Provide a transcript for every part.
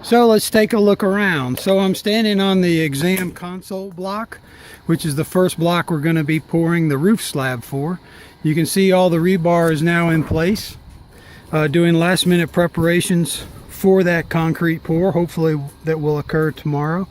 So let's take a look around. So I'm standing on the exam console block, which is the first block we're going to be pouring the roof slab for. You can see all the rebar is now in place, doing last minute preparations for that concrete pour. Hopefully that will occur tomorrow.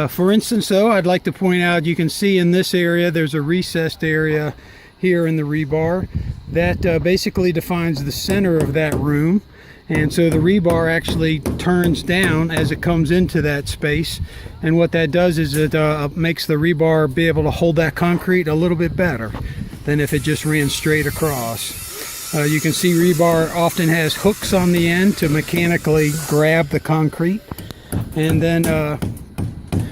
For instance, though, I'd like to point out, you can see in this area there's a recessed area here in the rebar that basically defines the center of that room. And so the rebar actually turns down as it comes into that space, and what that does is it makes the rebar be able to hold that concrete a little bit better than if it just ran straight across. You can see rebar often has hooks on the end to mechanically grab the concrete, and then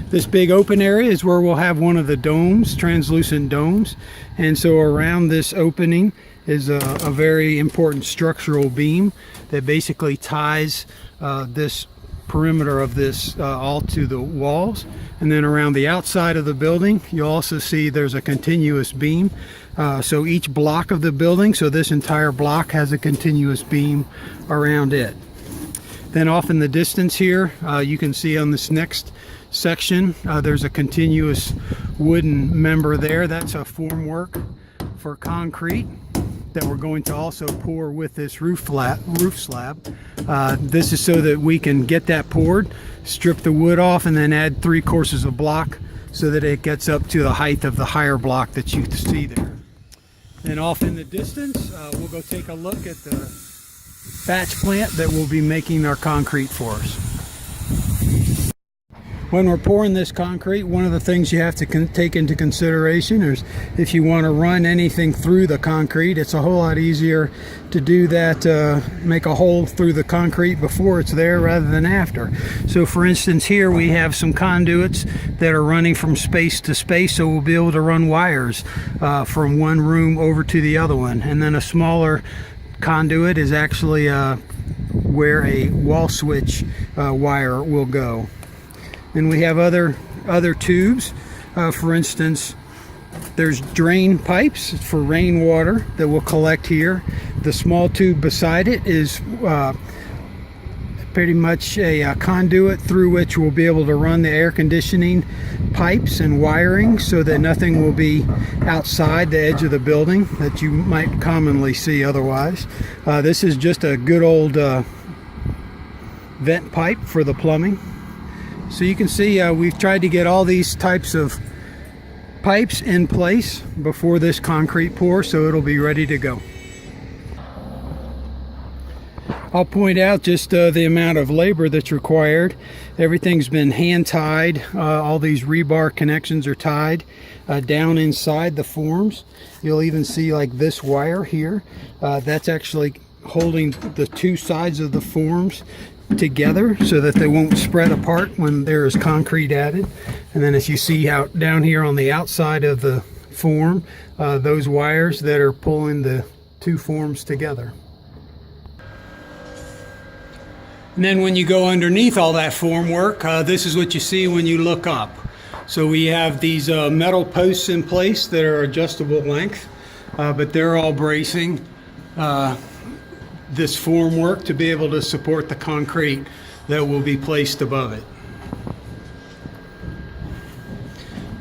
this big open area is where we'll have one of the domes, translucent domes, and so around this opening is a very important structural beam that basically ties this perimeter of this all to the walls. And then around the outside of the building, you'll also see there's a continuous beam. So each block of the building, so this entire block has a continuous beam around it. Then off in the distance here, you can see on this next section, there's a continuous wooden member there. That's a formwork for concrete that we're going to also pour with this roof slab. This is so that we can get that poured, strip the wood off, and then add 3 courses of block so that it gets up to the height of the higher block that you see there. And off in the distance, we'll go take a look at the batch plant that will be making our concrete for us. When we're pouring this concrete, one of the things you have to take into consideration is if you want to run anything through the concrete, it's a whole lot easier to do that, make a hole through the concrete before it's there rather than after. So for instance, here we have some conduits that are running from space to space, so we'll be able to run wires from one room over to the other one. And then a smaller conduit is actually where a wall switch wire will go. And we have other tubes. For instance, there's drain pipes for rainwater that will collect here. The small tube beside it is pretty much a conduit through which we'll be able to run the air conditioning pipes and wiring so that nothing will be outside the edge of the building that you might commonly see otherwise. This is just a good old vent pipe for the plumbing. So you can see we've tried to get all these types of pipes in place before this concrete pour, so it'll be ready to go. I'll point out just the amount of labor that's required. Everything's been hand tied. All these rebar connections are tied down inside the forms. You'll even see like this wire here. That's actually holding the 2 sides of the forms together so that they won't spread apart when there is concrete added. And then as you see out down here on the outside of the form, those wires that are pulling the 2 forms together. And then when you go underneath all that formwork, this is what you see when you look up. So we have these metal posts in place that are adjustable length, but they're all bracing this formwork to be able to support the concrete that will be placed above it.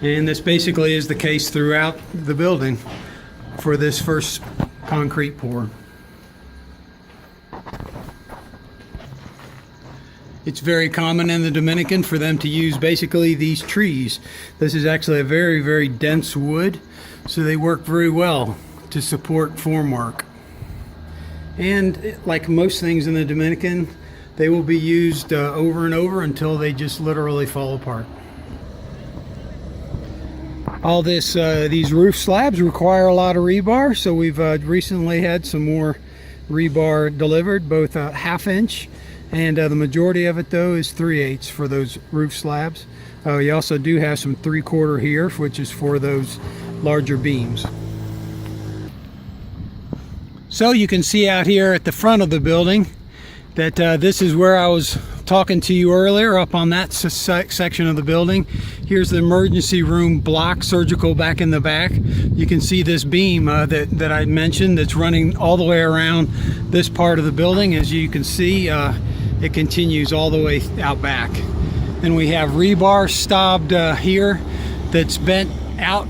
And this basically is the case throughout the building for this first concrete pour. It's very common in the Dominican for them to use basically these trees. This is actually a very, very dense wood, so they work very well to support formwork. And like most things in the Dominican, they will be used over and over until they just literally fall apart. All this, these roof slabs require a lot of rebar, so we've recently had some more rebar delivered, both 1/2 inch, and the majority of it though is 3/8 for those roof slabs. We also do have some 3/4 here, which is for those larger beams. So you can see out here at the front of the building that this is where I was talking to you earlier up on that section of the building. Here's the emergency room block, surgical back in the back. You can see this beam that I mentioned that's running all the way around this part of the building. As you can see, it continues all the way out back. And we have rebar stobbed here that's bent out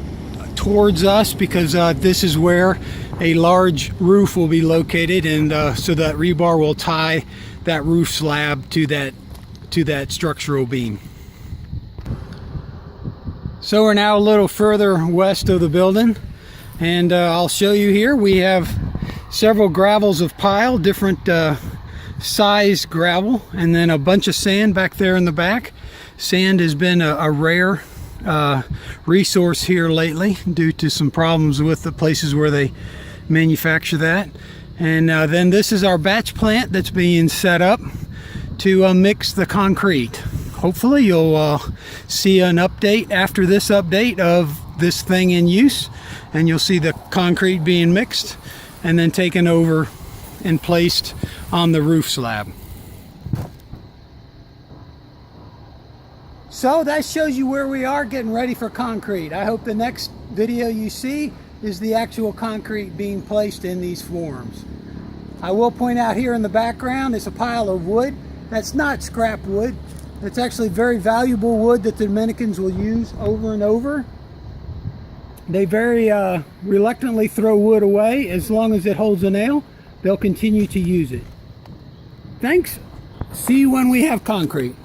towards us because this is where a large roof will be located, and so that rebar will tie that roof slab to that structural beam. So we're now a little further west of the building, and I'll show you here. We have several gravels of pile, different size gravel, and then a bunch of sand back there in the back. Sand has been a rare resource here lately due to some problems with the places where they manufacture that. And then this is our batch plant that's being set up to mix the concrete. Hopefully you'll see an update after this update of this thing in use, and you'll see the concrete being mixed and then taken over and placed on the roof slab. So that shows you where we are getting ready for concrete. I hope the next video you see is the actual concrete being placed in these forms. I will point out here in the background is a pile of wood. That's not scrap wood. It's actually very valuable wood that the Dominicans will use over and over. They very reluctantly throw wood away. As long as it holds a nail, they'll continue to use it. Thanks. See you when we have concrete.